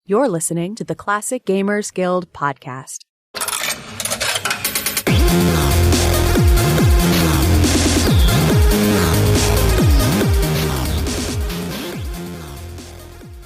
You're listening to the Classic Gamers Guild podcast.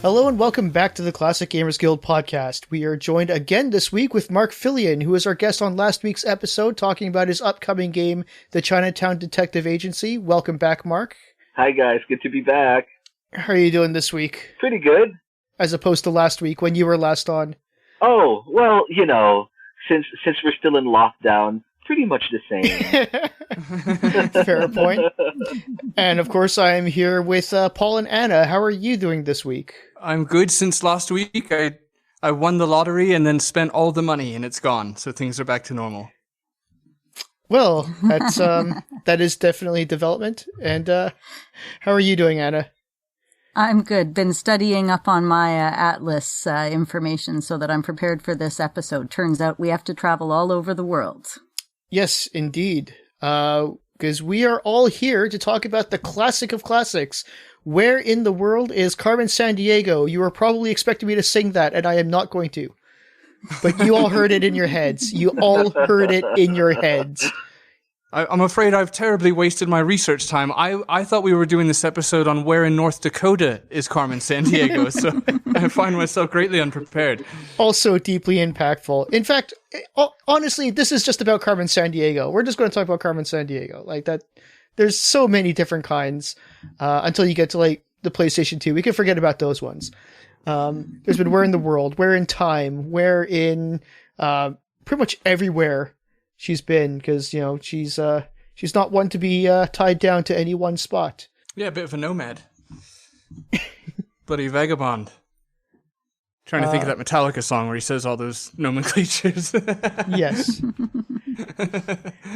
Hello and welcome back to the Classic Gamers Guild podcast. We are joined again this week with Mark Fillon, who was our guest on last week's episode talking about his upcoming game, the Chinatown Detective Agency. Welcome back, Mark. Hi guys, good to be back. How are you doing this week? Pretty good. As opposed to last week when you were last on. Oh, well, you know, since we're still in lockdown, pretty much the same. Fair point. And of course I am here with Paul and Anna. How are you doing this week? I'm good. Since last week, I won the lottery and then spent all the money and it's gone. So things are back to normal. Well, that's that is definitely development. And how are you doing, Anna? I'm good. Been studying up on my Atlas information so that I'm prepared for this episode. Turns out we have to travel all over the world. Yes, indeed. Because we are all here to talk about the classic of classics. Where in the world is Carmen Sandiego? You are probably expecting me to sing that, and I am not going to. But you all heard it in your heads. You all heard it in your heads. I'm afraid I've terribly wasted my research time. I thought we were doing this episode on where in North Dakota is Carmen Sandiego, so I find myself greatly unprepared. Also deeply impactful. In fact, honestly, this is just about Carmen Sandiego. We're just going to talk about Carmen Sandiego. Like that, there's so many different kinds until you get to like the PlayStation 2. We can forget about those ones. There's been where in the world, where in time, where in pretty much everywhere she's been, because, you know, she's not one to be tied down to any one spot. Yeah, a bit of a nomad. Bloody vagabond. Trying to think of that Metallica song where he says all those nomenclatures. Yes.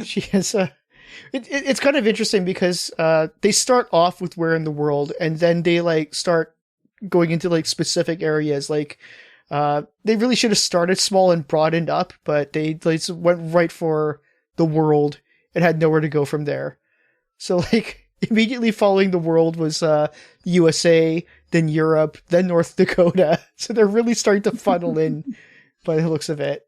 She has it's kind of interesting because they start off with where in the world, and then they like start going into like specific areas. Like they really should have started small and broadened up, but they went right for the world and had nowhere to go from there. So like immediately following the world was USA, then Europe, then North Dakota. So they're really starting to funnel in by the looks of it.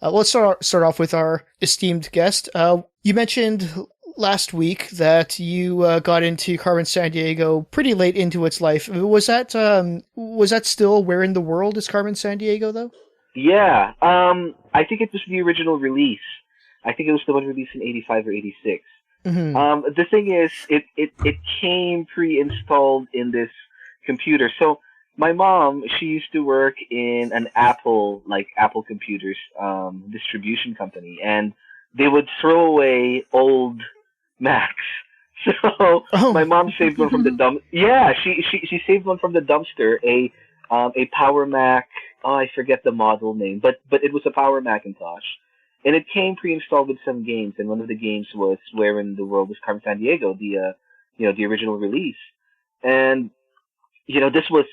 Let's start off with our esteemed guest. You mentioned last week that you got into Carmen Sandiego pretty late into its life. Was that still where in the world is Carmen Sandiego, though? Yeah, I think it was the original release. I think it was the one released in 85 or 86. Mm-hmm. The thing is, it came pre-installed in this computer. So my mom, she used to work in an Apple computers distribution company, and they would throw away old Macs. So my mom saved one from the dump. Yeah, she saved one from the dumpster. A Power Mac. Oh, I forget the model name, but it was a Power Macintosh, and it came pre-installed with some games. And one of the games was Where in the World is Carmen Sandiego, the original release. And you know, this was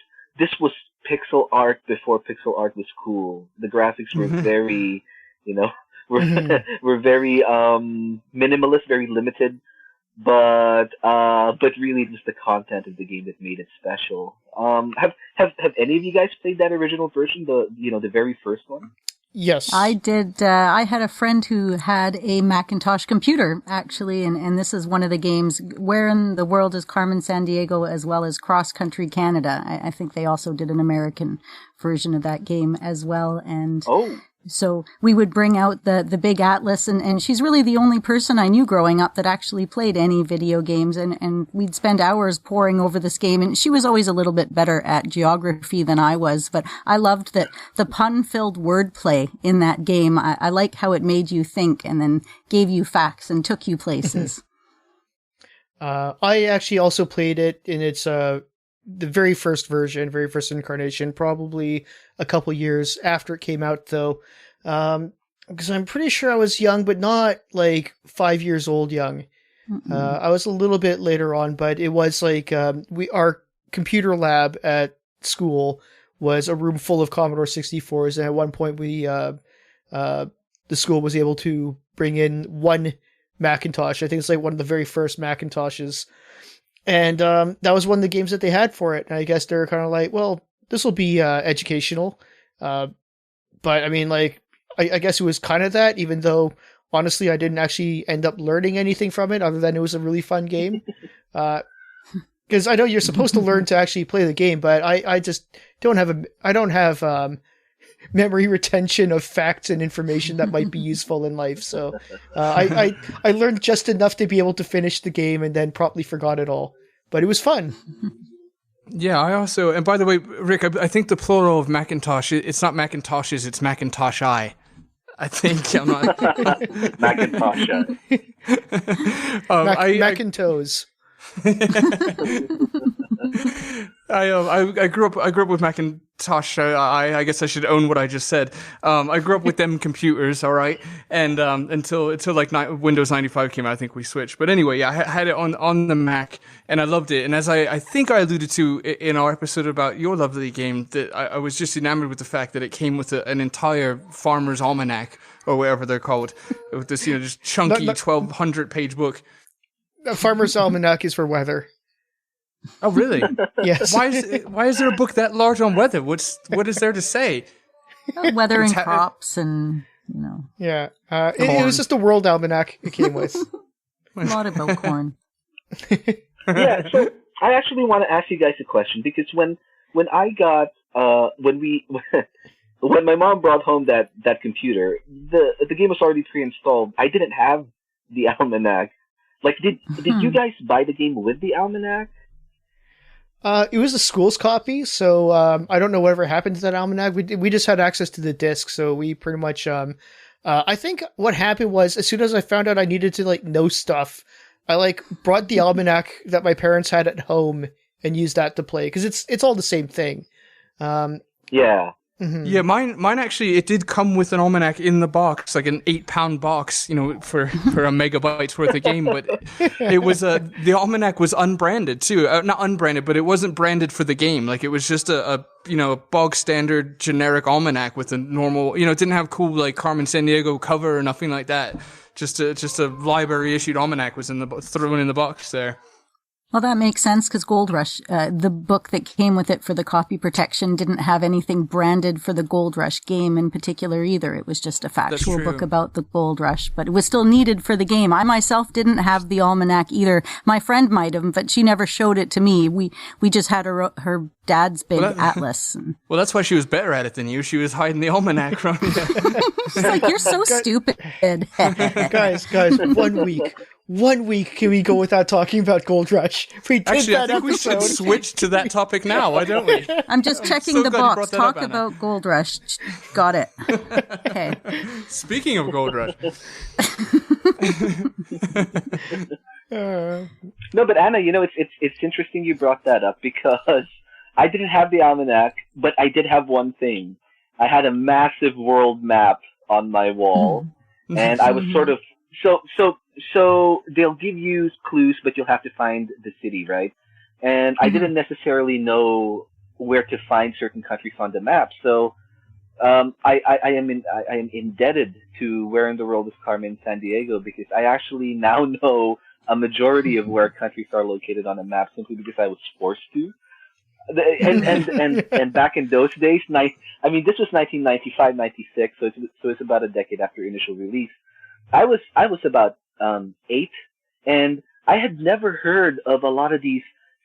pixel art before pixel art was cool. The graphics were very, you know, were very minimalist, very limited, but really it was the content of the game that made it special. Have any of you guys played that original version, the very first one? Yes. I did. I had a friend who had a Macintosh computer, actually, and this is one of the games. Where in the World is Carmen Sandiego, as well as Cross Country Canada. I think they also did an American version of that game as well. And so we would bring out the big Atlas, and she's really the only person I knew growing up that actually played any video games, and we'd spend hours poring over this game, and she was always a little bit better at geography than I was, but I loved that the pun-filled wordplay in that game. I like how it made you think and then gave you facts and took you places. I actually also played it in its the very first version, very first incarnation, probably a couple years after it came out, though, because I'm pretty sure I was young, but not like 5 years old young. I was a little bit later on, but it was like our computer lab at school was a room full of Commodore 64s, and at one point the school was able to bring in one Macintosh. I think it's like one of the very first Macintoshes. And that was one of the games that they had for it. And I guess they're kind of like, well, this will be educational. But I mean, like, I guess it was kind of that, even though honestly I didn't actually end up learning anything from it other than it was a really fun game. Because I know you're supposed to learn to actually play the game, but I just don't have memory retention of facts and information that might be useful in life. So I learned just enough to be able to finish the game and then promptly forgot it all. But it was fun. Yeah, I also, and by the way, Rick, I think the plural of Macintosh, it's not Macintoshes, it's Macintosh-I. I think I'm not. Macintosh. Macintosh. I grew up with Macintosh. I guess I should own what I just said. I grew up with them computers, all right, and until like Windows 95 came out, I think we switched. But anyway, yeah, I had it on the Mac, and I loved it. And as I think I alluded to in our episode about your lovely game, that I was just enamored with the fact that it came with an entire Farmer's Almanac or whatever they're called, with this just chunky 1,200-page book. Farmer's Almanac is for weather. Oh, really? Yes. Why is there a book that large on weather? What is there to say? Weather and crops and, Yeah. It was just a world almanac it came with. A lot about corn. Yeah, so I actually want to ask you guys a question, because when I got when my mom brought home that computer, the game was already pre-installed. I didn't have the almanac. Like, did you guys buy the game with the almanac? It was a school's copy, so I don't know whatever happened to that almanac. We just had access to the disc, so we pretty much. I think what happened was, as soon as I found out I needed to know stuff, I brought the almanac that my parents had at home and used that to play, because it's all the same thing. Yeah. Mm-hmm. Yeah, mine actually, it did come with an almanac in the box, like an 8-pound box, for a megabyte's worth of game. But it was the almanac was unbranded too, not unbranded, but it wasn't branded for the game. Like, it was just a bog standard generic almanac with a normal, it didn't have cool Carmen Sandiego cover or nothing like that. Just a library issued almanac was thrown in the box there. Well, that makes sense, because Gold Rush, the book that came with it for the copy protection, didn't have anything branded for the Gold Rush game in particular either. It was just a factual book about the Gold Rush, but it was still needed for the game. I myself didn't have the almanac either. My friend might have, but she never showed it to me. We just had her dad's big atlas. Well, that's why she was better at it than you. She was hiding the almanac from you. She's like, you're so stupid. Guys, 1 week can we go without talking about Gold Rush? We did Actually, that I think episode. we should switch to that topic now, why don't we? I'm just checking the box. Talk about Gold Rush. Got it. Okay. Speaking of Gold Rush. No, but Anna, it's interesting you brought that up, because I didn't have the almanac, but I did have one thing. I had a massive world map on my wall, and I was sort of so they'll give you clues, but you'll have to find the city, right? And I didn't necessarily know where to find certain countries on the map, so I am indebted to Where in the World is Carmen Sandiego, because I actually now know a majority of where countries are located on a map, simply because I was forced to. And back in those days, this was 1995, 96, so it's about a decade after initial release. I was about 8, and I had never heard of a lot of these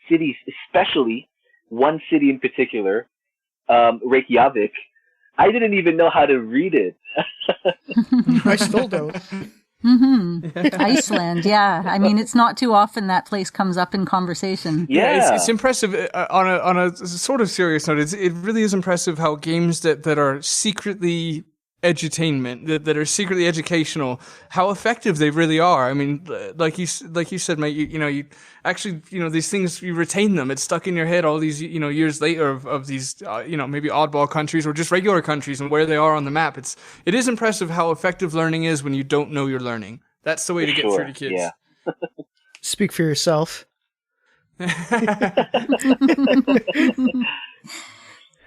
cities, especially one city in particular, Reykjavik. I didn't even know how to read it. I still don't. Iceland, yeah. It's not too often that place comes up in conversation. Yeah, it's impressive. On a sort of serious note, it really is impressive how games that are secretly edutainment, that are secretly educational, how effective they really are. Like you said, mate, you actually, these things, you retain them. It's stuck in your head all these, years later of these, maybe oddball countries or just regular countries and where they are on the map. It is impressive how effective learning is when you don't know you're learning. That's the way to get through to kids. Yeah. Speak for yourself.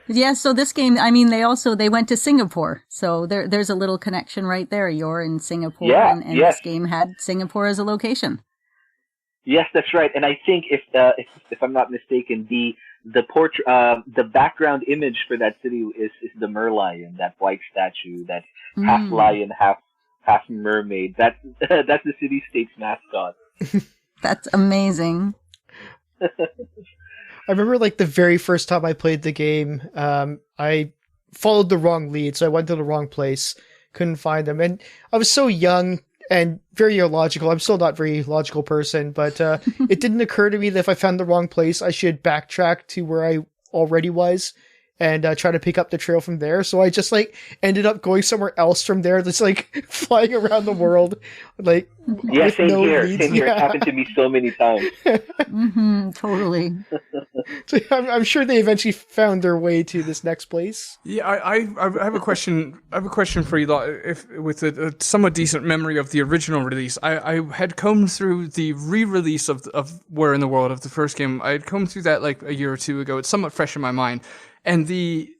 Yeah, so this game, they went to Singapore. So there's a little connection right there. You're in Singapore, and yes. This game had Singapore as a location. Yes, that's right. And I think if I'm not mistaken, the the background image for that city is the merlion, that white statue, that half lion, half mermaid. That's the city-state's mascot. That's amazing. I remember like the very first time I played the game, I followed the wrong lead, so I went to the wrong place, couldn't find them, and I was so young and very illogical. I'm still not a very logical person, but it didn't occur to me that if I found the wrong place, I should backtrack to where I already was and try to pick up the trail from there. So I just like ended up going somewhere else from there, just like flying around the world, like with same no here. leads. Same here. It happened to me so many times. Totally. So I'm sure they eventually found their way to this next place. Yeah, I have a question. I have a question for you, if with a somewhat decent memory of the original release. I had combed through the re-release of Where in the World of the first game. I had combed through that like a year or two ago. It's somewhat fresh in my mind. And the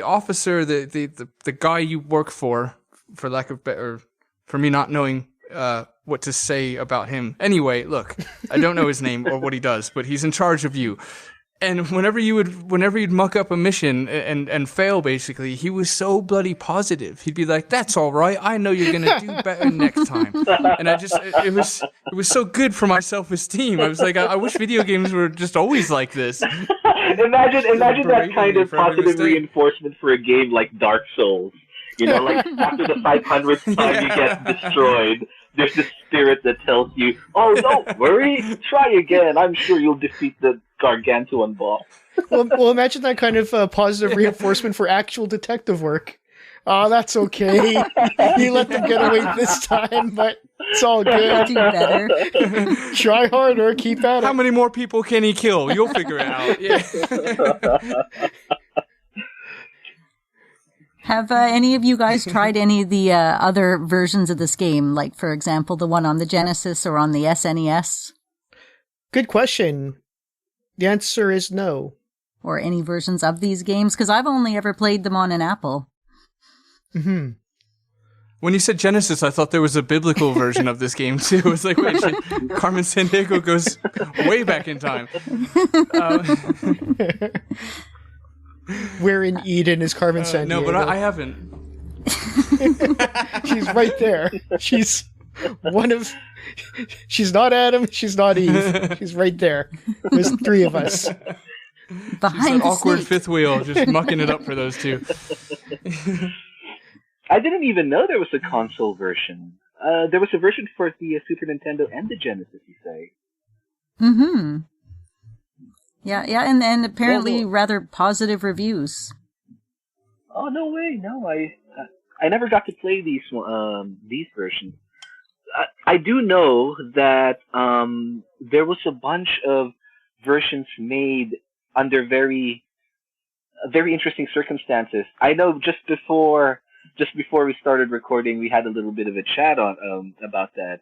officer, the guy you work for lack of better, for me not knowing what to say about him. Anyway, look, I don't know his name or what he does, but he's in charge of you. And whenever you'd muck up a mission and fail, basically, he was so bloody positive. He'd be like, "That's all right. I know you're gonna do better next time." And it was so good for my self-esteem. I was like, I wish video games were just always like this. Imagine that kind of positive reinforcement for a game like Dark Souls. You know, like after the 500th time you get destroyed, there's this spirit that tells you, "Oh, don't worry, try again. I'm sure you'll defeat the gargantuan boss." Well, imagine that kind of positive reinforcement for actual detective work. Oh, that's okay. You let them get away this time, but it's all good. Do better. Try harder. Keep at it. How many more people can he kill? You'll figure it out. Yeah. Have any of you guys tried any of the other versions of this game? Like, for example, the one on the Genesis or on the SNES? Good question. The answer is no. Or any versions of these games? Because I've only ever played them on an Apple. Mm-hmm. When you said Genesis, I thought there was a biblical version of this game, too. It was like, wait, Carmen Sandiego goes way back in time. Where in Eden is Carmen Sandiego? No, but I haven't. She's right there. She's not Adam, she's not Eve. She's right there. There's three of us. Behind the awkward snake. fifth wheel, just mucking it up for those two. I didn't even know there was a console version. There was a version for the Super Nintendo and the Genesis, you say? Mm-hmm. Yeah, and apparently rather positive reviews. Oh, no way. No, I never got to play these versions. I do know that there was a bunch of versions made under very interesting circumstances. I know just before we started recording, we had a little bit of a chat on about that.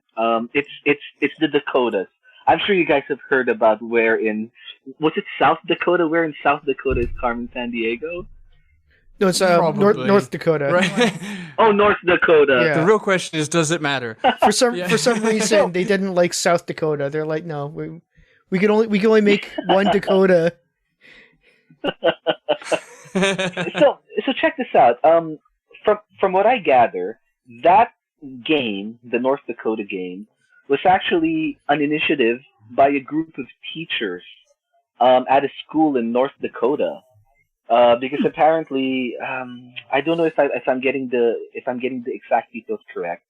It's the Dakotas. I'm sure you guys have heard about was it South Dakota? Where in South Dakota is Carmen Sandiego? No, it's North Dakota. Right? Oh, North Dakota. Yeah. The real question is, does it matter? For some reason, they didn't like South Dakota. They're like, no, we can only make one Dakota. So check this out. From what I gather, that game, the North Dakota game, was actually an initiative by a group of teachers at a school in North Dakota. Because apparently, I don't know if I'm getting the exact details correct,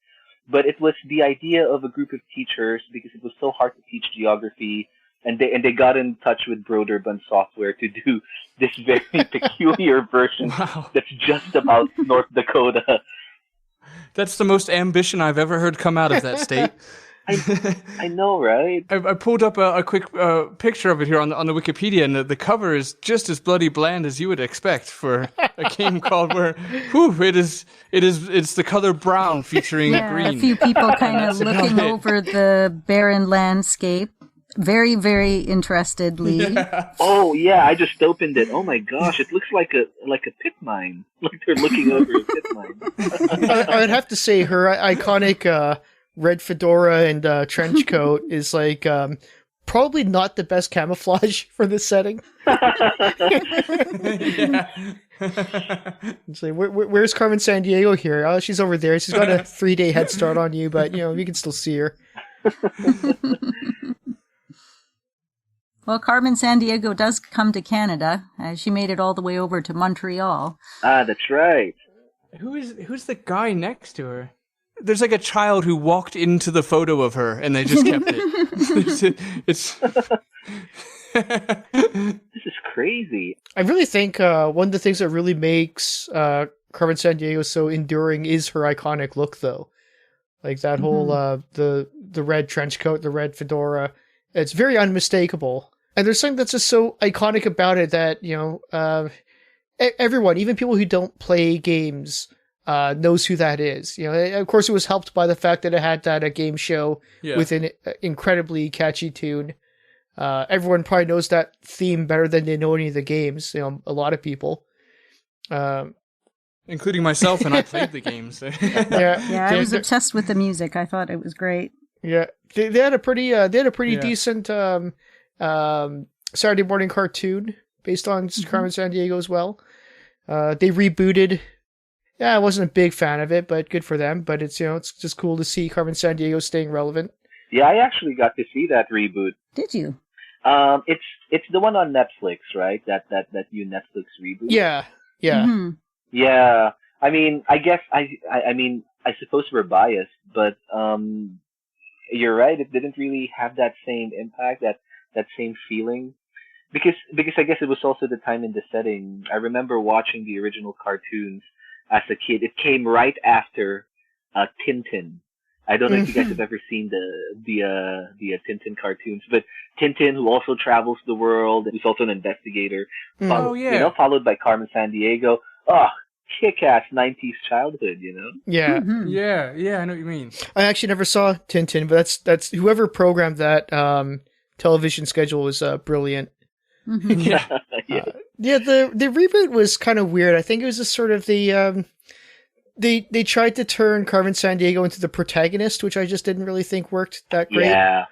but it was the idea of a group of teachers because it was so hard to teach geography, and they got in touch with Broderbund Software to do this very peculiar version that's just about North Dakota. That's the most ambition I've ever heard come out of that state. I know, right? I pulled up a quick picture of it here on the Wikipedia, and the cover is just as bloody bland as you would expect for a game called it's the color brown featuring green. A few people kind of looking over the barren landscape, very, very interestedly. Yeah. Oh yeah, I just opened it. Oh my gosh, it looks like a pit mine. Like they're looking over a pit mine. I would have to say her iconic red fedora and trench coat is like probably not the best camouflage for this setting. Yeah. It's like, where's Carmen Sandiego here? Oh, she's over there. She's got a 3-day head start on you, but you can still see her. Well, Carmen Sandiego does come to Canada. She made it all the way over to Montreal. Ah, that's right. Who's the guy next to her? There's like a child who walked into the photo of her and they just kept it. It's This is crazy. I really think one of the things that really makes Carmen Sandiego so enduring is her iconic look, though. Like that whole the red trench coat, the red fedora. It's very unmistakable. And there's something that's just so iconic about it that, everyone, even people who don't play games, knows who that is. Of course, it was helped by the fact that it had that game show with an incredibly catchy tune. Everyone probably knows that theme better than they know any of the games. A lot of people, including myself, and I played the games. Yeah, I was obsessed with the music. I thought it was great. Yeah, they had a pretty decent Saturday morning cartoon based on Carmen Sandiego as well. They rebooted. Yeah, I wasn't a big fan of it, but good for them. But it's it's just cool to see Carmen Sandiego staying relevant. Yeah, I actually got to see that reboot. Did you? It's the one on Netflix, right? That new Netflix reboot. Yeah. Mm-hmm. Yeah. I mean, I guess I suppose we're biased, but you're right. It didn't really have that same impact, that same feeling, because I guess it was also the time and the setting. I remember watching the original cartoons as a kid. It came right after Tintin. I don't know if you guys have ever seen the Tintin cartoons, but Tintin, who also travels the world, he's also an investigator. Followed by Carmen Sandiego. Oh, kick-ass 90s childhood, Yeah. Mm-hmm. Yeah, I know what you mean. I actually never saw Tintin, but that's whoever programmed that television schedule was brilliant. Mm-hmm. Yeah. The reboot was kind of weird. I think it was just sort of the they tried to turn Carmen Sandiego into the protagonist, which I just didn't really think worked that great. Yeah.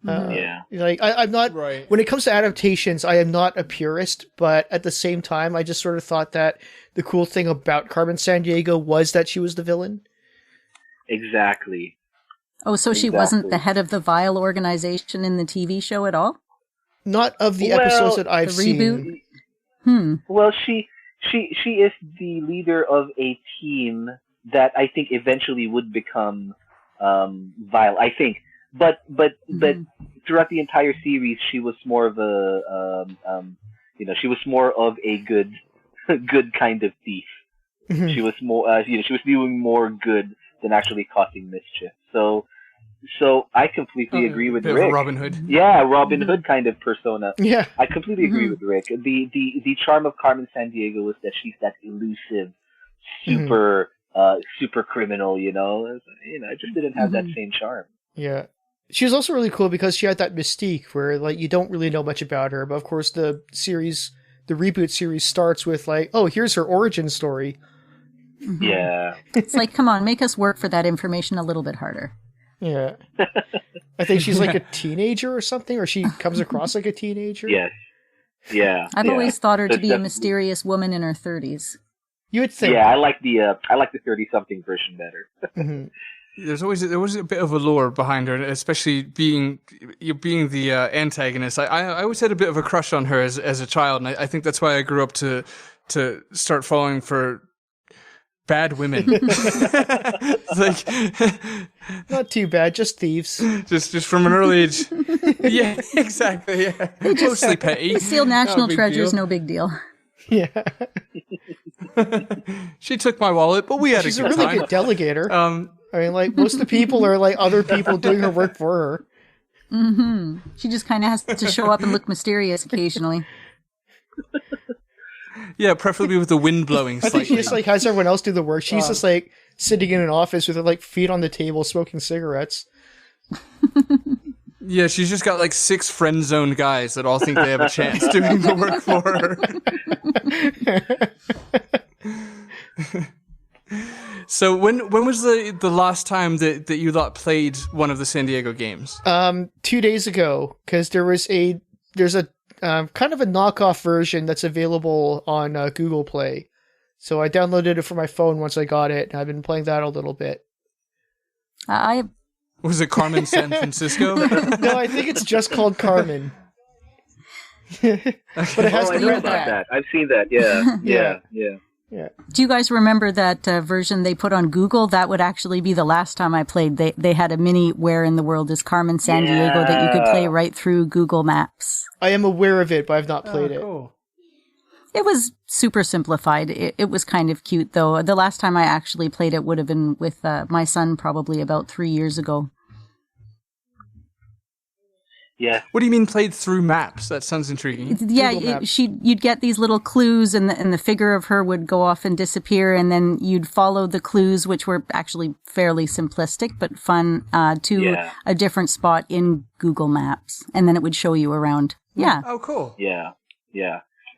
Like I'm not right. When it comes to adaptations, I am not a purist, but at the same time, I just sort of thought that the cool thing about Carmen Sandiego was that she was the villain. Exactly. Oh, so she wasn't the head of the Vile organization in the TV show at all? Not of the episodes that I've seen. Well, she is the leader of a team that I think eventually would become Vile. I think. But throughout the entire series, she was more of a she was more of a good kind of thief. Mm-hmm. She was more she was doing more good than actually causing mischief. So I completely agree with Rick. Robin Hood. Yeah, Robin Hood kind of persona. Yeah, I completely agree with Rick. The charm of Carmen Sandiego is that she's that elusive, super criminal. I just didn't have that same charm. Yeah. She was also really cool because she had that mystique where, like, you don't really know much about her, but of course the reboot series starts with, like, oh, here's her origin story. Mm-hmm. Yeah. It's like, come on, make us work for that information a little bit harder. Yeah. I think she's like a teenager or something, or she comes across like a teenager. Yes. Yeah. I've always thought her to be a mysterious woman in her 30s. You would think. Yeah, I like the 30-something version better. Mm-hmm. There was a bit of allure behind her, especially being the antagonist. I always had a bit of a crush on her as a child, and I think that's why I grew up to start falling for bad women. Like, not too bad, just thieves. Just from an early age. Yeah, exactly. Yeah, mostly petty. They steal national treasures, no big deal. Yeah. She took my wallet, but we had She's a good really time. good delegator. I mean, like, most of the people are like other people doing her work for her. Mm-hmm. She just kind of has to show up and look mysterious occasionally. Yeah, preferably with the wind blowing I slightly. think she just like has everyone else do the work. She's just like sitting in an office with her like feet on the table smoking cigarettes. Yeah, she's just got like 6 friend-zoned guys that all think they have a chance doing the work for her. So when was the last time that you lot played one of the San Diego games? 2 days ago, because there's a kind of a knockoff version that's available on Google Play. So I downloaded it for my phone once I got it, and I've been playing that a little bit. Was it Carmen San Francisco? No, I think it's just called Carmen. But it has I know about that. I've seen that. Yeah. Do you guys remember that version they put on Google? That would actually be the last time I played. They had a mini Where in the World is Carmen Sandiego that you could play right through Google Maps. I am aware of it, but I've not played it. Cool. It was super simplified. It was kind of cute, though. The last time I actually played it would have been with my son probably about 3 years ago. Yeah. What do you mean played through maps? That sounds intriguing. Yeah, you'd get these little clues, and the figure of her would go off and disappear, and then you'd follow the clues, which were actually fairly simplistic but fun, to a different spot in Google Maps, and then it would show you around. Yeah. Oh, cool. Yeah.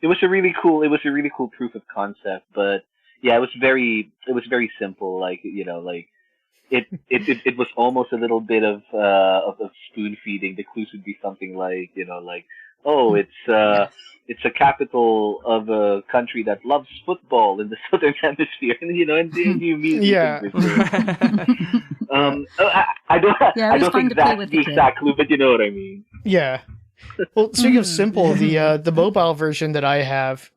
It was a really cool proof of concept, but yeah, it was very simple. Like, you know, like it was almost a little bit of spoon feeding. The clues would be something like, you know, like, oh, it's a capital of a country that loves football in the southern hemisphere, and you know, and you immediately I don't think that's the exact clue, but you know what I mean. Yeah. Well, speaking of simple, the mobile version that I have,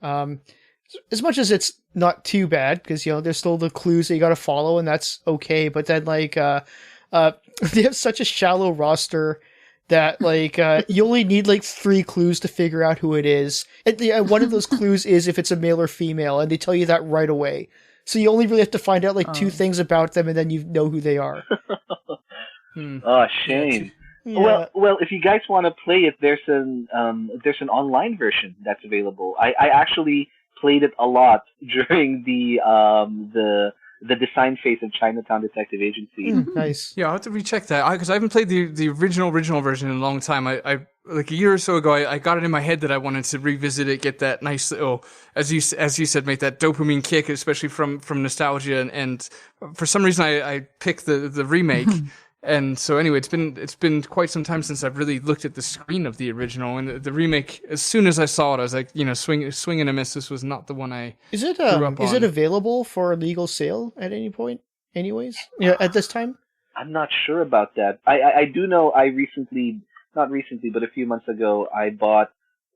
as much as it's not too bad, because, you know, there's still the clues that you got to follow, and that's okay. But then, like, they have such a shallow roster that, like, you only need like 3 clues to figure out who it is. And one of those clues is if it's a male or female, and they tell you that right away. So you only really have to find out like 2 things about them, and then you know who they are. Oh, shame. Yeah. Well, if you guys want to play it, there's an online version that's available. I actually played it a lot during the design phase of Chinatown Detective Agency. Nice. Yeah, I'll have to recheck that because I haven't played the original version in a long time. I like a year or so ago, I got it in my head that I wanted to revisit it, get that nice little, as you said, make that dopamine kick, especially from nostalgia. And for some reason, I picked the remake. And so anyway, it's been quite some time since I've really looked at the screen of the original, and the remake. As soon as I saw it, I was like, you know, swing and a miss. This was not the one I grew up on. Is it available for legal sale at any point? Anyways, yeah, at this time. I'm not sure about that. I do know not recently, but a few months ago, I bought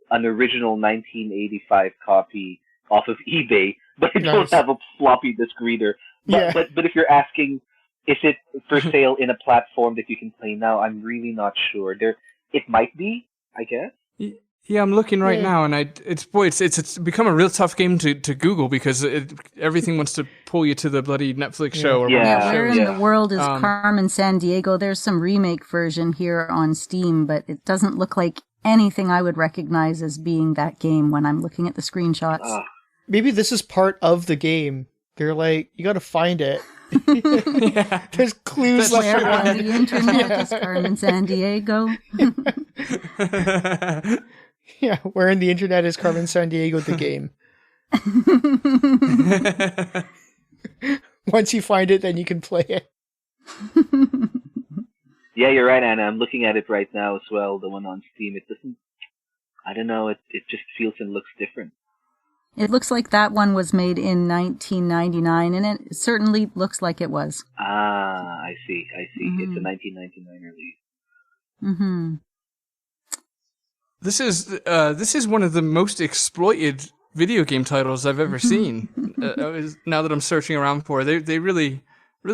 an original 1985 copy off of eBay, but I don't have a floppy disk reader. But if you're asking, is it for sale in a platform that you can play now? I'm really not sure. It might be, I guess. Yeah, I'm looking right now, and it's become a real tough game to Google because everything wants to pull you to the bloody Netflix show. Where in the world is Carmen Sandiego? There's some remake version here on Steam, but it doesn't look like anything I would recognize as being that game when I'm looking at the screenshots. Maybe this is part of the game. They're like, you got to find it. There's clues where on the internet is Carmen Sandiego. Yeah, where in the internet is Carmen Sandiego the game? Once you find it, then you can play it. Yeah, you're right, Anna. I'm looking at it right now as well. The one on Steam. It doesn't. I don't know. It just feels and looks different. It looks like that one was made in 1999, and it certainly looks like it was. Ah, I see. Mm-hmm. It's a 1999 release. Mm-hmm. This is one of the most exploited video game titles I've ever seen. Now that I'm searching around for it, they really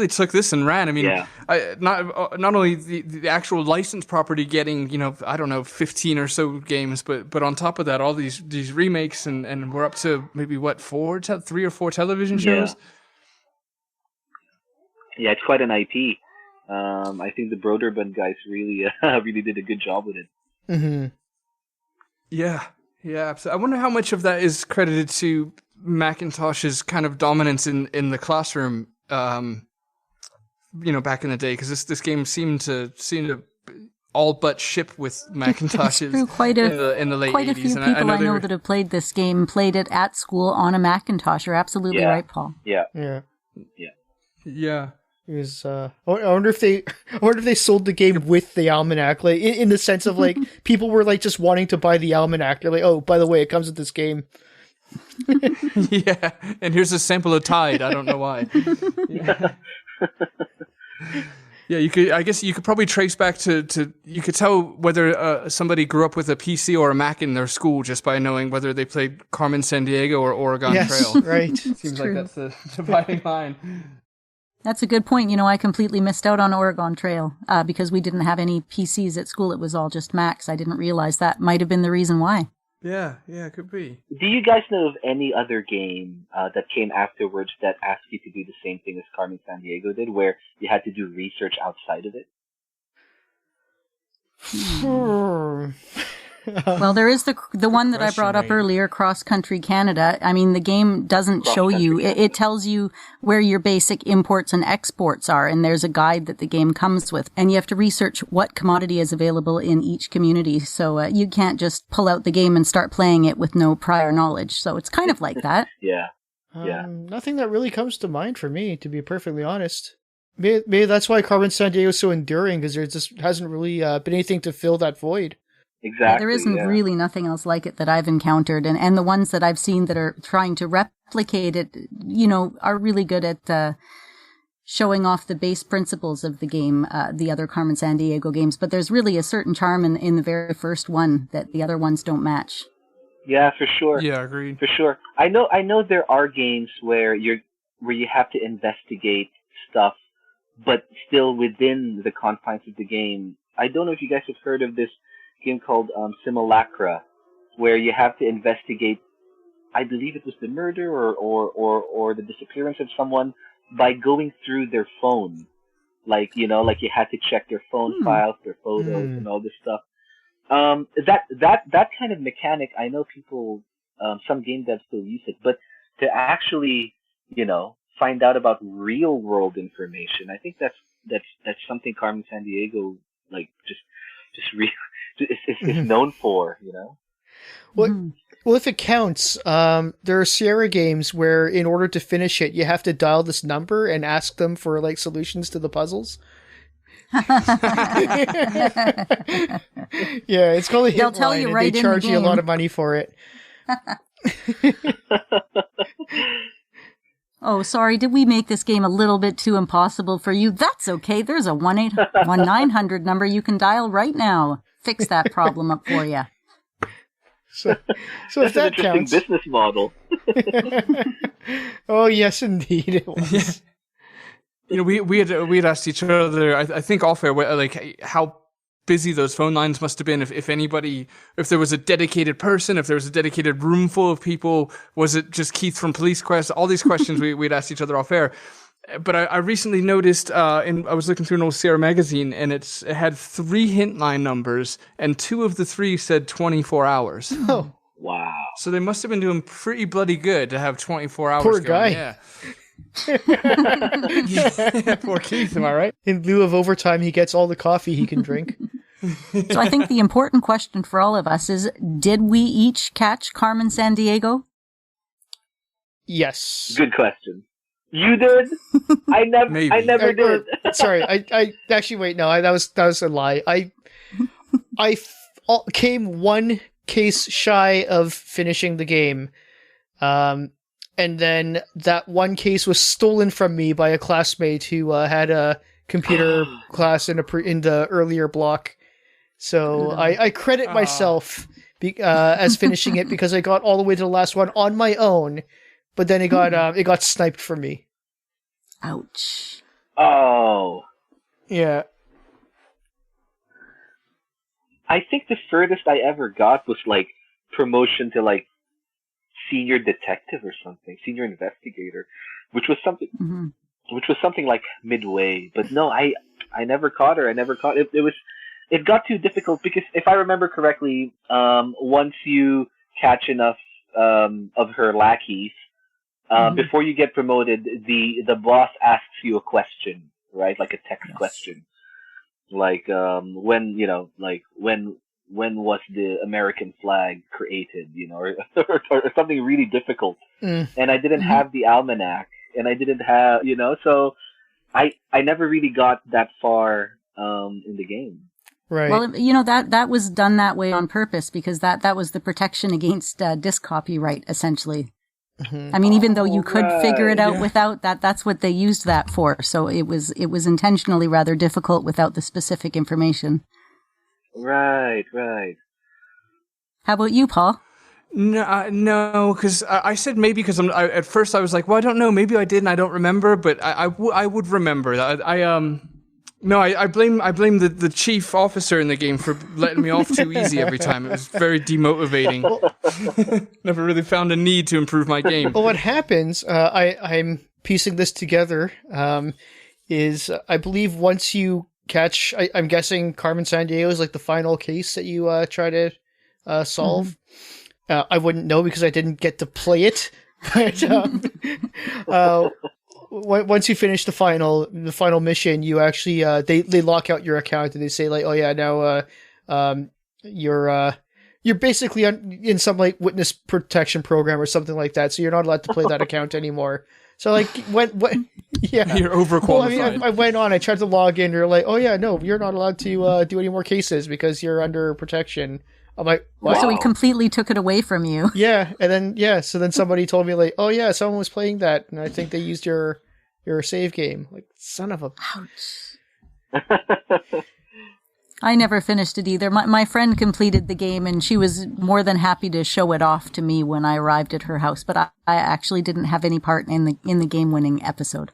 took this and ran. I mean, not only the actual licensed property getting, you know, I don't know, 15 or so games, but on top of that, all these remakes and we're up to maybe 3 or 4 television shows. Yeah, it's quite an IP. I think the Broderbund guys really did a good job with it. Mm-hmm. Yeah, absolutely. I wonder how much of that is credited to Macintosh's kind of dominance in the classroom. You know, back in the day, because this game seemed to all but ship with Macintoshes in the late 80s. Quite a few people I know that have played this game played it at school on a Macintosh. You're absolutely right, Paul. Yeah. Yeah. Is I wonder if they sold the game with the almanac, like in the sense of like people were like just wanting to buy the almanac. They're like, oh, by the way, it comes with this game. Yeah, and here's a sample of Tide. I don't know why. Yeah. Yeah, you could. I guess you could probably trace back to you could tell whether somebody grew up with a PC or a Mac in their school just by knowing whether they played Carmen Sandiego or Oregon Trail. Right. Seems like that's the dividing line. That's a good point. You know, I completely missed out on Oregon Trail because we didn't have any PCs at school. It was all just Macs. I didn't realize that might have been the reason why. Yeah, it could be. Do you guys know of any other game that came afterwards that asked you to do the same thing as Carmen Sandiego did, where you had to do research outside of it? Well, there is the one that I brought up earlier, Cross Country Canada. I mean, the game doesn't show you. It tells you where your basic imports and exports are, and there's a guide that the game comes with. And you have to research what commodity is available in each community. So you can't just pull out the game and start playing it with no prior knowledge. So it's kind of like that. Yeah. Nothing that really comes to mind for me, to be perfectly honest. Maybe that's why Carmen Sandiego is so enduring, because there just hasn't really been anything to fill that void. Exactly. Yeah, there isn't really nothing else like it that I've encountered. And the ones that I've seen that are trying to replicate it, you know, are really good at showing off the base principles of the game, the other Carmen Sandiego games. But there's really a certain charm in the very first one that the other ones don't match. Yeah, for sure. Yeah, agreed. For sure. I know there are games where you have to investigate stuff, but still within the confines of the game. I don't know if you guys have heard of this game called Simulacra, where you have to investigate, I believe it was the murder or the disappearance of someone by going through their phone. Like, you know, like you had to check their phone files, their photos, and all this stuff. That kind of mechanic, I know people, some game devs still use it, but to actually, you know, find out about real world information, I think that's something Carmen Sandiego, like, just really is known for, you know? Well, if it counts, there are Sierra games where in order to finish it, you have to dial this number and ask them for like solutions to the puzzles. Yeah, it's called a hit They'll tell line, you and right they in the charge you a lot game. of money for it. Oh, sorry, did we make this game a little bit too impossible for you? That's okay. There's a 1-900 number you can dial right now. Fix that problem up for you. So if that counts, business model. Oh yes, indeed it was. Yeah. You know, we had asked each other, I think off air, like how busy those phone lines must have been. If there was a dedicated person, if there was a dedicated room full of people, was it just Keith from Police Quest? All these questions we'd asked each other off air. But I recently noticed, I was looking through an old Sierra magazine, and it had 3 hint line numbers, and 2 of the 3 said 24 hours. Oh, Wow. So they must have been doing pretty bloody good to have 24 hours. Poor going. guy. Yeah. Yeah, poor Keith, am I right? in lieu of overtime, he gets all the coffee he can drink. So I think the important question for all of us is, did we each catch Carmen Sandiego? Yes. Good question. You did? I never did. Sorry, I actually wait. No, that was a lie. I came one case shy of finishing the game, and then that one case was stolen from me by a classmate who had a computer class in the earlier block. So I credit myself as finishing it because I got all the way to the last one on my own, but then it got sniped from me. Ouch. Oh. Yeah. I think the furthest I ever got was like promotion to like senior detective or something, senior investigator, which was something like midway. But no, I never caught her. I never caught it. It got too difficult because if I remember correctly, once you catch enough of her lackeys, before you get promoted, the boss asks you a question, right? Like a text question. Like, when was the American flag created, you know, or something really difficult. And I didn't have the almanac, and I didn't have, you know, so I never really got that far in the game. Right. Well, that was done that way on purpose because that was the protection against disc copyright, essentially. Mm-hmm. I mean, even though you could figure it out Yeah. without that, that's what they used that for. So it was intentionally rather difficult without the specific information. Right. How about you, Paul? No, because I said maybe because at first I was like, well, I don't know, maybe I did and I don't remember, but I would remember. I blame the chief officer in the game for letting me off too easy every time. It was very demotivating. Never really found a need to improve my game. Well, what happens, I'm piecing this together, is I believe once you catch, I'm guessing Carmen Sandiego is like the final case that you try to solve. I wouldn't know because I didn't get to play it. But once you finish the final mission, you actually they lock out your account and they say like, oh yeah, now you're basically in some like witness protection program or something like that, so you're not allowed to play that account anymore. So like what yeah, You're overqualified. Well, I mean, I went on, I tried to log in, they're like, oh yeah, no, you're not allowed to do any more cases because you're under protection. I'm like, what? So he completely took it away from you. Yeah, and then so then somebody told me like, oh yeah, someone was playing that, and I think they used your save game. Like, son of a. Ouch. I never finished it either. My friend completed the game, and she was more than happy to show it off to me when I arrived at her house. But I actually didn't have any part in the game winning episode.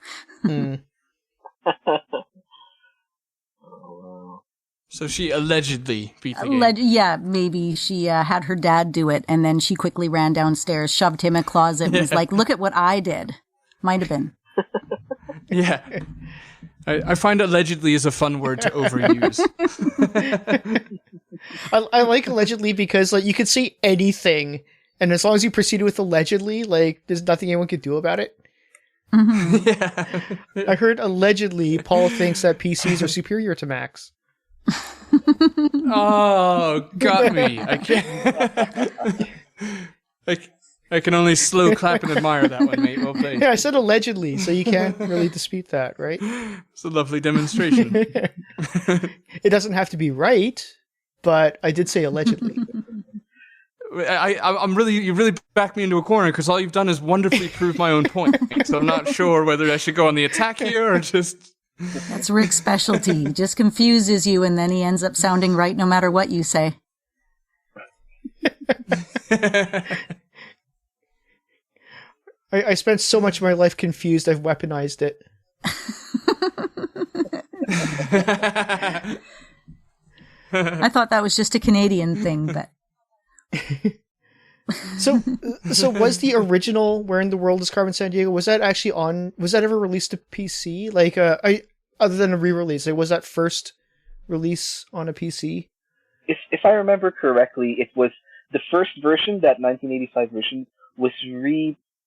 So she allegedly beat the game. Yeah, maybe she had her dad do it, and then she quickly ran downstairs, shoved him in a closet, and was like, "Look at what I did." Might have been. Yeah. I find allegedly is a fun word to overuse. I like allegedly because like you could say anything, and as long as you proceeded with allegedly, like there's nothing anyone could do about it. Mm-hmm. Yeah. I heard allegedly Paul thinks that PCs are superior to Macs. Oh, got me. I can't. I can only slow clap and admire that one, mate. Well played. Yeah, I said allegedly, so you can't really dispute that, right? It's a lovely demonstration. It doesn't have to be right, but I did say allegedly. I'm really, you really backed me into a corner because all you've done is wonderfully prove my own point. So I'm not sure whether I should go on the attack here or just. That's Rick's specialty. He just confuses you, and then he ends up sounding right no matter what you say. I spent so much of my life confused, I've weaponized it. I thought that was just a Canadian thing, but... So was the original Where in the World is Carmen Sandiego, was that ever released to PC? Like, other than a re-release, like, was that first release on a PC? If I remember correctly, it was the first version, that 1985 version, was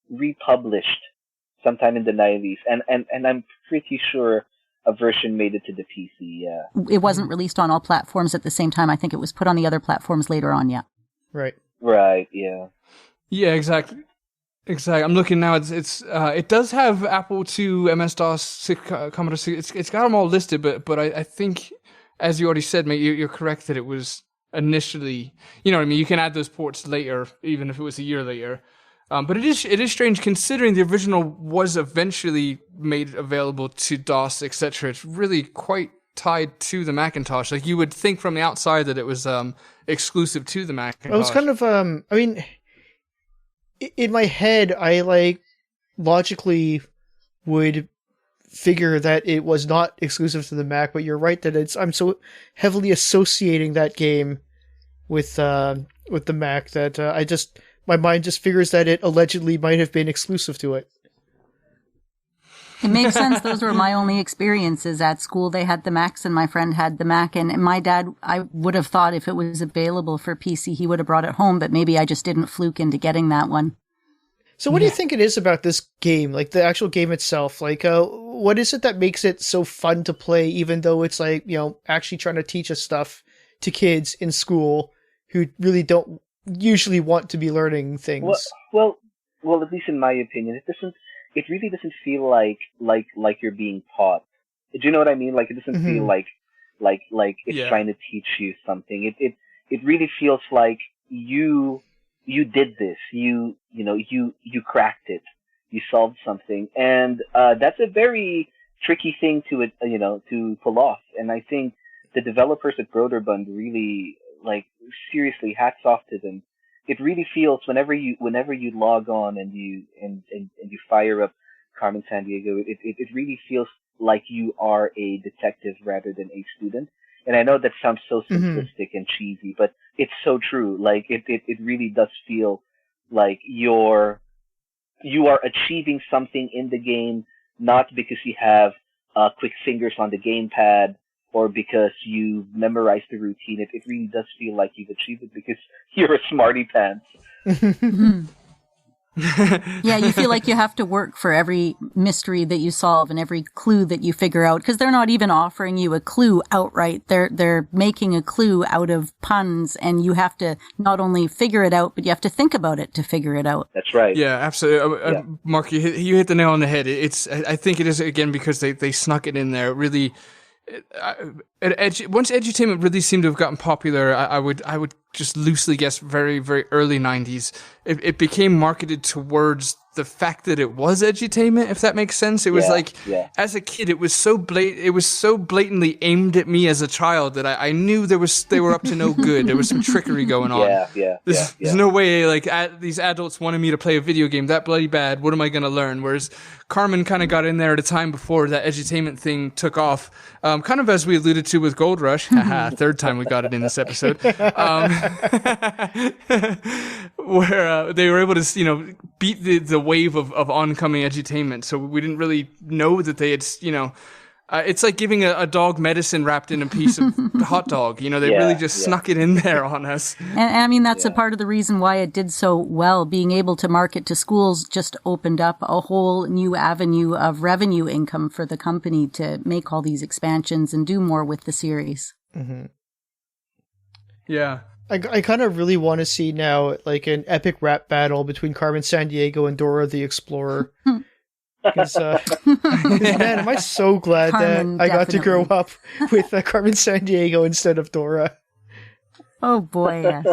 republished sometime in the 90s, and I'm pretty sure a version made it to the PC. Yeah, it wasn't released on all platforms at the same time. I think it was put on the other platforms later on. Yeah, right, yeah, exactly. I'm looking now. It does have Apple II, MS-DOS, Commodore 6. It's got them all listed, but I think, as you already said, mate, you're correct that it was initially. You know what I mean? You can add those ports later, even if it was a year later. But it is strange considering the original was eventually made available to DOS, etc. It's really quite tied to the Macintosh. Like you would think from the outside that it was exclusive to the Macintosh. It was kind of I mean, in my head, I like logically would figure that it was not exclusive to the Mac, but you're right that I'm so heavily associating that game with the Mac that my mind just figures that it allegedly might have been exclusive to it. It makes sense. Those were my only experiences. At school, they had the Macs and my friend had the Mac. And my dad, I would have thought if it was available for PC, he would have brought it home. But maybe I just didn't fluke into getting that one. So what do you think it is about this game? Like the actual game itself? Like, what is it that makes it so fun to play, even though it's like, actually trying to teach us stuff to kids in school who really don't usually want to be learning things? Well, at least in my opinion, it really doesn't feel like you're being taught. Do you know what I mean? Like, it doesn't feel like it's trying to teach you something. It really feels like you did this. You cracked it. You solved something, and that's a very tricky thing to pull off. And I think the developers at Broderbund really, like, seriously, hats off to them. It really feels whenever you log on and you fire up Carmen Sandiego, it really feels like you are a detective rather than a student. And I know that sounds so simplistic and cheesy, but it's so true. Like, it really does feel like you are achieving something in the game, not because you have quick fingers on the gamepad or because you memorized the routine. It really does feel like you've achieved it because you're a smarty pants. Yeah, you feel like you have to work for every mystery that you solve and every clue that you figure out, because they're not even offering you a clue outright. They're making a clue out of puns, and you have to not only figure it out, but you have to think about it to figure it out. That's right. Yeah, absolutely. Mark, you hit the nail on the head. I think it is, again, because they snuck it in there. Really, once edutainment really seemed to have gotten popular, I would just loosely guess very, very early 90s. It became marketed towards the fact that it was edutainment, if that makes sense. It was as a kid, it was so blatantly aimed at me as a child that I knew they were up to no good. There was some trickery going on. There's no way, like, these adults wanted me to play a video game that bloody bad. What am I going to learn? Whereas Carmen kind of got in there at a time before that edutainment thing took off. Kind of as we alluded to with Gold Rush. Third time we got it in this episode. Where they were able to, beat the wave of oncoming edutainment. So we didn't really know that they had, it's like giving a dog medicine wrapped in a piece of hot dog. They really just snuck it in there on us. And I mean, that's a part of the reason why it did so well. Being able to market to schools just opened up a whole new avenue of revenue income for the company to make all these expansions and do more with the series. Mm-hmm. Yeah. I kind of really want to see now, like, an epic rap battle between Carmen Sandiego and Dora the Explorer. Because, man, am I so glad Carmen, that I got to grow up with Carmen Sandiego instead of Dora. Oh, boy, yes.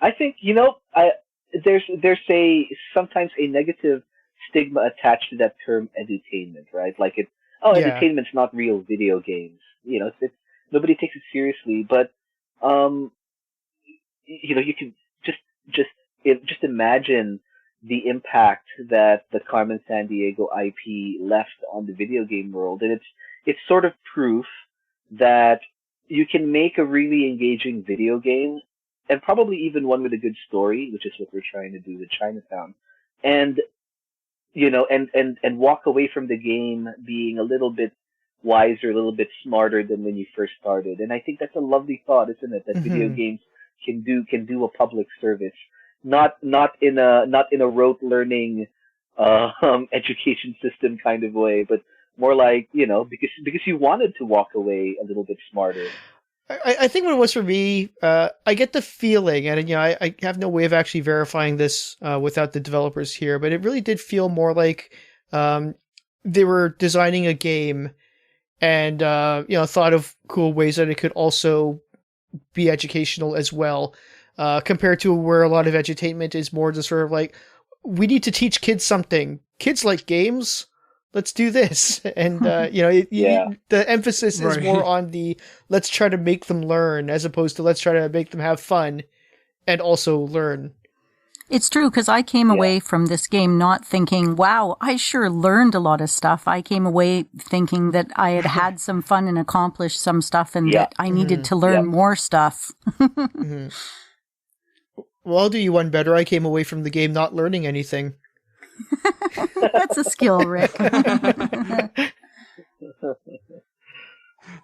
I think, there's sometimes a negative stigma attached to that term edutainment, right? Like, edutainment's not real video games. Nobody takes it seriously, but you can just imagine the impact that the Carmen Sandiego IP left on the video game world, and it's sort of proof that you can make a really engaging video game, and probably even one with a good story, which is what we're trying to do with Chinatown, and walk away from the game being a little bit wiser, a little bit smarter than when you first started. And I think that's a lovely thought, isn't it? That video games can do a public service, not in a rote learning education system kind of way, but more like, because you wanted to walk away a little bit smarter. I think what it was for me, I get the feeling, and I have no way of actually verifying this without the developers here, but it really did feel more like they were designing a game and thought of cool ways that it could also be educational as well, compared to where a lot of edutainment is more just sort of like, we need to teach kids something. Kids like games. Let's do this. And, the emphasis is more on the, let's try to make them learn, as opposed to let's try to make them have fun and also learn. It's true, because I came away from this game not thinking, wow, I sure learned a lot of stuff. I came away thinking that I had some fun and accomplished some stuff, and that I needed to learn more stuff. Well, I'll do you one better. I came away from the game not learning anything. That's a skill, Rick.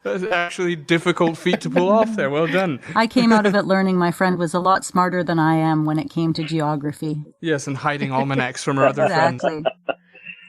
That's actually a difficult feat to pull off there. Well done. I came out of it learning my friend was a lot smarter than I am when it came to geography. Yes, and hiding almanacs from her other friends.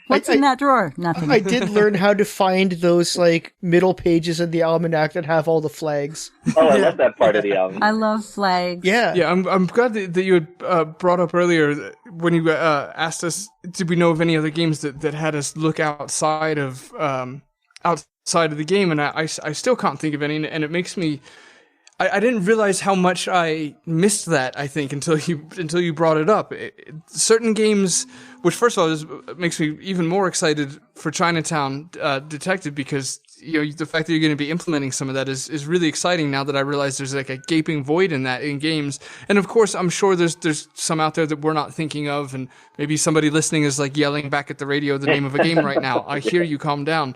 What's in that drawer? Nothing. I did learn how to find those like middle pages in the almanac that have all the flags. Oh, I love that part of the album. I love flags. Yeah. Yeah, I'm glad that you had brought up earlier when you asked us, did we know of any other games that had us look outside of the game, and I still can't think of any, and it makes me. I didn't realize how much I missed that, I think, until you brought it up. Certain games, which first of all makes me even more excited for Chinatown Detective, because the fact that you're going to be implementing some of that is really exciting now that I realize there's like a gaping void in that in games. And of course, I'm sure there's some out there that we're not thinking of, and maybe somebody listening is like yelling back at the radio the name of a game right now. I hear you, calm down.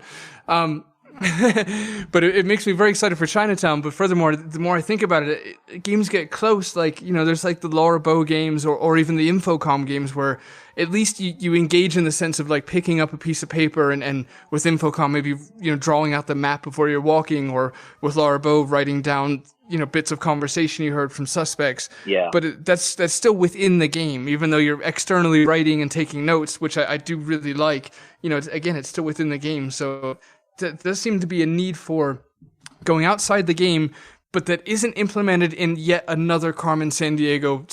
But it makes me very excited for Chinatown. But furthermore, the more I think about it, games get close. Like, there's like the Laura Bow games or even the Infocom games where at least you engage in the sense of like picking up a piece of paper and with Infocom maybe, drawing out the map before you're walking, or with Laura Bow writing down, bits of conversation you heard from suspects. Yeah. But that's still within the game, even though you're externally writing and taking notes, which I do really like. It's still within the game. So there does seem to be a need for going outside the game, but that isn't implemented in yet another Carmen Sandiego,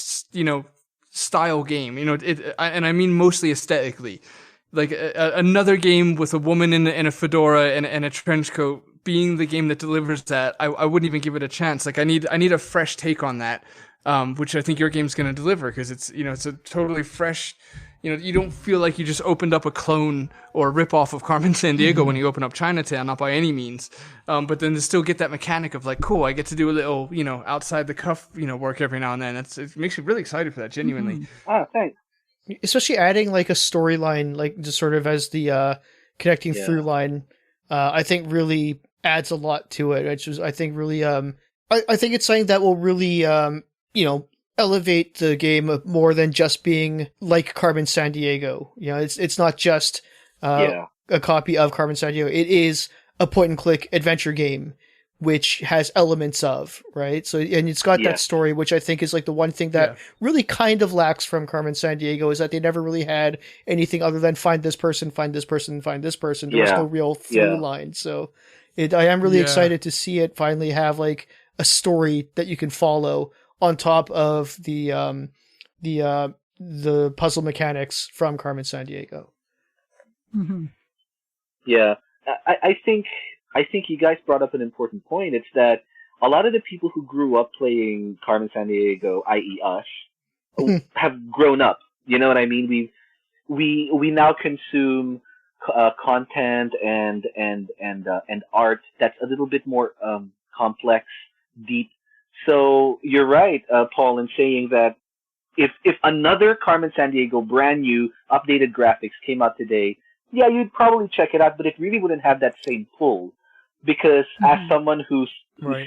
style game. And I mean mostly aesthetically, like another game with a woman in a fedora and a trench coat being the game that delivers that. I wouldn't even give it a chance. Like I need a fresh take on that, which I think your game's going to deliver, because it's it's a totally fresh. You don't feel like you just opened up a clone or a ripoff of Carmen Sandiego when you open up Chinatown, not by any means. But then to still get that mechanic of like, cool, I get to do a little, outside the cuff, work every now and then. It makes me really excited for that, genuinely. Oh, thanks. Especially adding like a storyline, like just sort of as the connecting through line, I think really adds a lot to it. Which is, I think, really, I think it's something that will really, elevate the game more than just being like Carmen Sandiego. It's not just a copy of Carmen Sandiego. It is a point-and-click adventure game, which has elements of, right? So, and it's got that story, which I think is like the one thing that really kind of lacks from Carmen Sandiego, is that they never really had anything other than find this person, find this person, find this person. There was no real through line. So I am really excited to see it finally have like a story that you can follow on top of the puzzle mechanics from Carmen Sandiego. Mm-hmm. Yeah, I think you guys brought up an important point. It's that a lot of the people who grew up playing Carmen Sandiego, i.e., us, have grown up. You know what I mean? We now consume content and art that's a little bit more complex, deep. So you're right, Paul, in saying that if another Carmen Sandiego, brand new, updated graphics came out today, you'd probably check it out, but it really wouldn't have that same pull, because as someone who's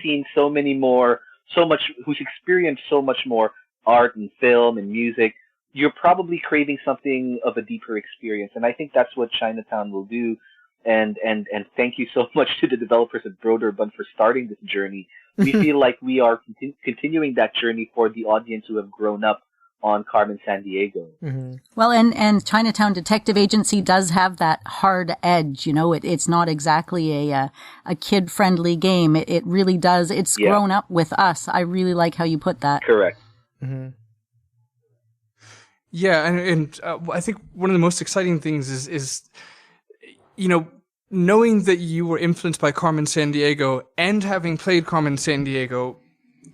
seen who's experienced so much more art and film and music, you're probably craving something of a deeper experience, and I think that's what Chinatown will do. And thank you so much to the developers at Broderbund for starting this journey. We feel like we are continuing that journey for the audience who have grown up on Carmen Sandiego. Mm-hmm. Well, and Chinatown Detective Agency does have that hard edge. It's not exactly a kid-friendly game. It really does. It's grown up with us. I really like how you put that. Correct. Mm-hmm. Yeah, and I think one of the most exciting things is knowing that you were influenced by Carmen Sandiego and having played Carmen Sandiego,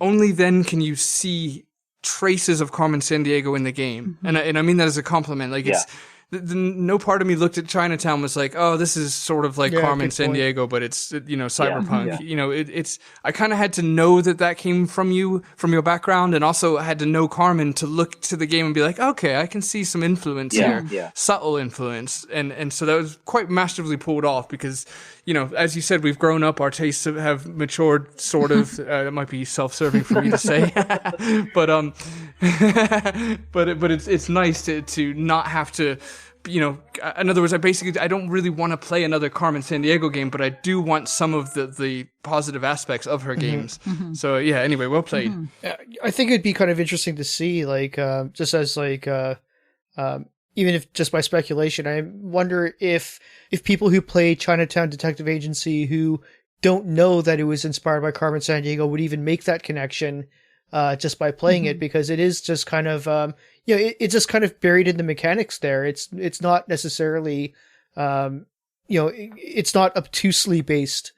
only then can you see traces of Carmen Sandiego in the game. Mm-hmm. And I mean that as a compliment. Like it's no part of me looked at Chinatown and was like, oh, this is sort of like Carmen Sandiego, but it's, cyberpunk. Yeah. It's, I kind of had to know that came from you, from your background, and also I had to know Carmen to look to the game and be like, okay, I can see some influence here, subtle influence. And so that was quite masterfully pulled off because, as you said, we've grown up, our tastes have matured, sort of. That might be self-serving for me to say, but it's nice to not have to, in other words, I don't really want to play another Carmen Sandiego game, but I do want some of the positive aspects of her games. Mm-hmm. So yeah, anyway, well played. Mm-hmm. I think it'd be kind of interesting to see, like, just as like, even if just by speculation, I wonder if people who play Chinatown Detective Agency who don't know that it was inspired by Carmen Sandiego would even make that connection just by playing it, because it is just kind of it's just kind of buried in the mechanics there. It's not necessarily it's not obtusely based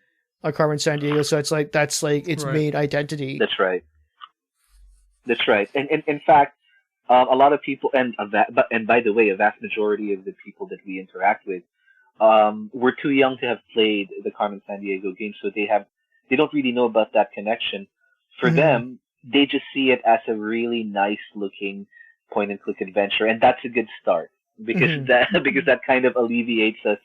on Carmen Sandiego, so it's like that's like its main identity. That's right. And in fact, a lot of people, and by the way, a vast majority of the people that we interact with, were too young to have played the Carmen Sandiego game, so they don't really know about that connection. For them, they just see it as a really nice looking point and click adventure, and that's a good start, because that kind of alleviates us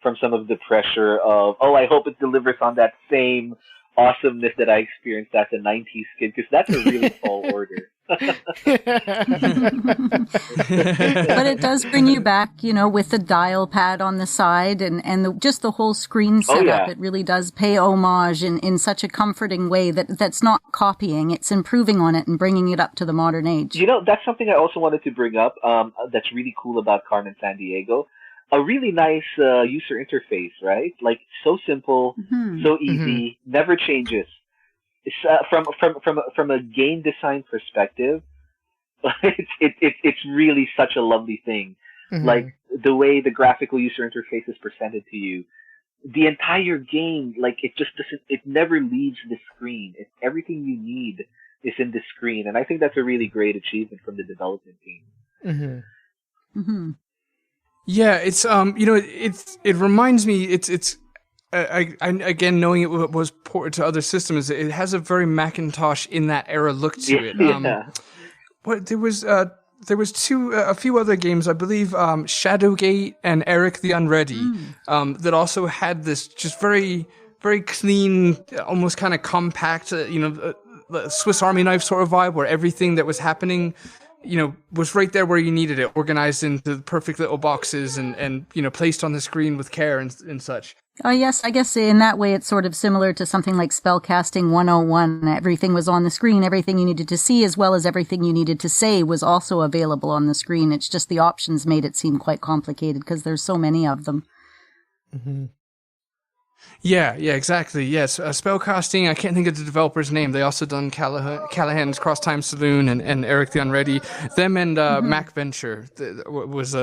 from some of the pressure of, I hope it delivers on that same awesomeness that I experienced as a 90s kid, because that's a really tall order. But it does bring you back, with the dial pad on the side and just the whole screen setup. It really does pay homage in such a comforting way that's not copying. It's improving on it and bringing it up to the modern age. That's something I also wanted to bring up that's really cool about Carmen Sandiego. A really nice user interface, right? Like, so simple, so easy, never changes. It's, from a game design perspective, it's really such a lovely thing. Like, the way the graphical user interface is presented to you, the entire game, like, it never leaves the screen. Everything you need is in the screen, and I think that's a really great achievement from the development team. Yeah, it's it reminds me, it's again, knowing it was ported to other systems, it has a very Macintosh in that era look to it. There was a few other games, I believe, Shadowgate and Eric the Unready, that also had this just very, very clean, almost kind of compact, Swiss Army knife sort of vibe, where everything that was happening, was right there where you needed it, organized into the perfect little boxes and placed on the screen with care and such. Oh, yes. I guess in that way, it's sort of similar to something like Spellcasting 101. Everything was on the screen. Everything you needed to see, as well as everything you needed to say, was also available on the screen. It's just the options made it seem quite complicated because there's so many of them. Yeah, exactly. Yes, Spellcasting, I can't think of the developer's name. They also done Callahan's Cross Time Saloon and Eric the Unready. Them and Mac Venture was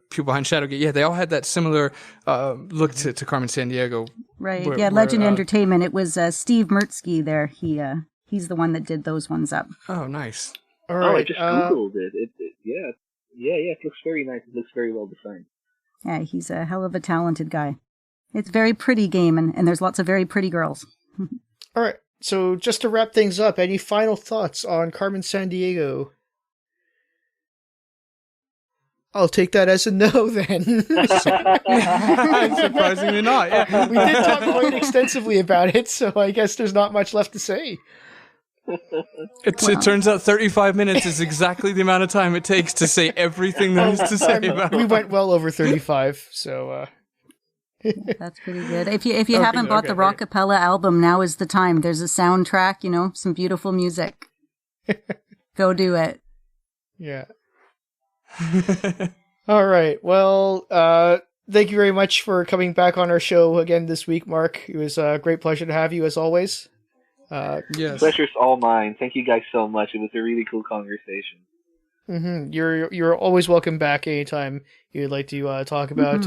people behind Shadowgate. Yeah, they all had that similar look to Carmen Sandiego. Right, Legend Entertainment. It was Steve Mertzke there. He's the one that did those ones up. Oh, nice. All right. I just Googled it. It looks very nice. It looks very well designed. Yeah, he's a hell of a talented guy. It's a very pretty game, and there's lots of very pretty girls. All right. So just to wrap things up, any final thoughts on Carmen Sandiego? I'll take that as a no, then. Surprisingly not. Yeah. We did talk quite extensively about it, so I guess there's not much left to say. It turns out 35 minutes is exactly the amount of time it takes to say everything there is to say about it. We went well over 35, so... That's pretty good. If you haven't bought the Rockapella album, now is the time. There's a soundtrack, some beautiful music. Go do it. Yeah. All right. Well, thank you very much for coming back on our show again this week, Mark. It was a great pleasure to have you as always. Yes. Pleasure's all mine. Thank you guys so much. It was a really cool conversation. You're always welcome back anytime you'd like to talk about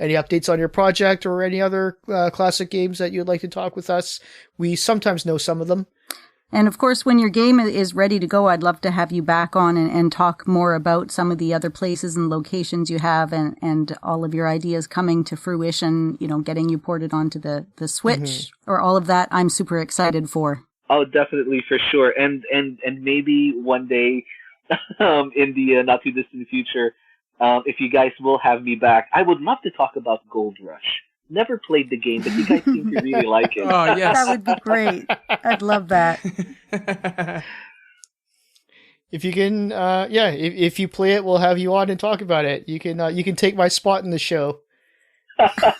any updates on your project or any other classic games that you'd like to talk with us. We sometimes know some of them. And of course, when your game is ready to go, I'd love to have you back on and talk more about some of the other places and locations you have and all of your ideas coming to fruition, getting you ported onto the Switch or all of that. I'm super excited for. Oh, definitely, for sure. And maybe one day in the not too distant future, if you guys will have me back, I would love to talk about Gold Rush. Never played the game, but you guys seem to really like it. Oh, yes. That would be great. I'd love that. If you can, if you play it, we'll have you on and talk about it. You can take my spot in the show. I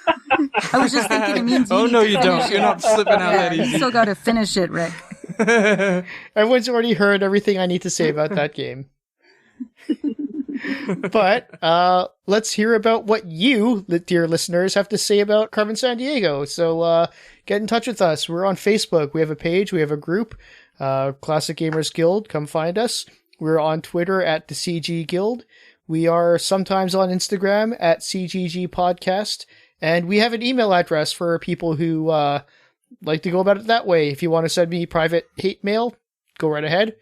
was just thinking it means you don't. You're not slipping out that easy. You still got to finish it, Rick. Everyone's already heard everything I need to say about that game. But let's hear about what you, dear listeners, have to say about Carmen Sandiego. So get in touch with us. We're on Facebook. We have a page. We have a group, Classic Gamers Guild. Come find us. We're on Twitter at the CG Guild. We are sometimes on Instagram at CGG Podcast. And we have an email address for people who like to go about it that way. If you want to send me private hate mail, go right ahead.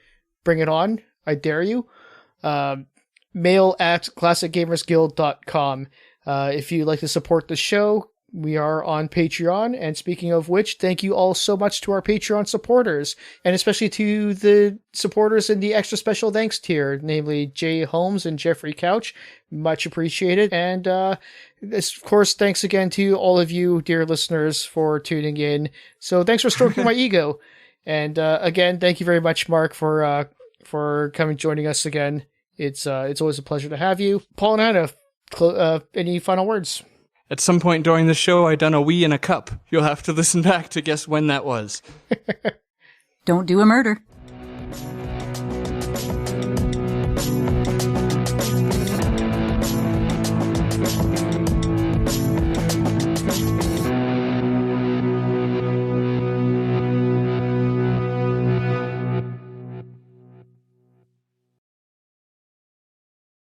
Bring it on. I dare you. Mail at classicgamersguild.com. If you'd like to support the show, we are on Patreon. And speaking of which, thank you all so much to our Patreon supporters, and especially to the supporters in the extra special thanks tier, namely Jay Holmes and Jeffrey Couch. Much appreciated. And of course, thanks again to all of you, dear listeners, for tuning in. So thanks for stroking my ego. And again, thank you very much, Mark, for coming joining us again. It's always a pleasure to have you. Paul and Anna, any final words? At some point during the show, I done a wee in a cup. You'll have to listen back to guess when that was. Don't do a murder.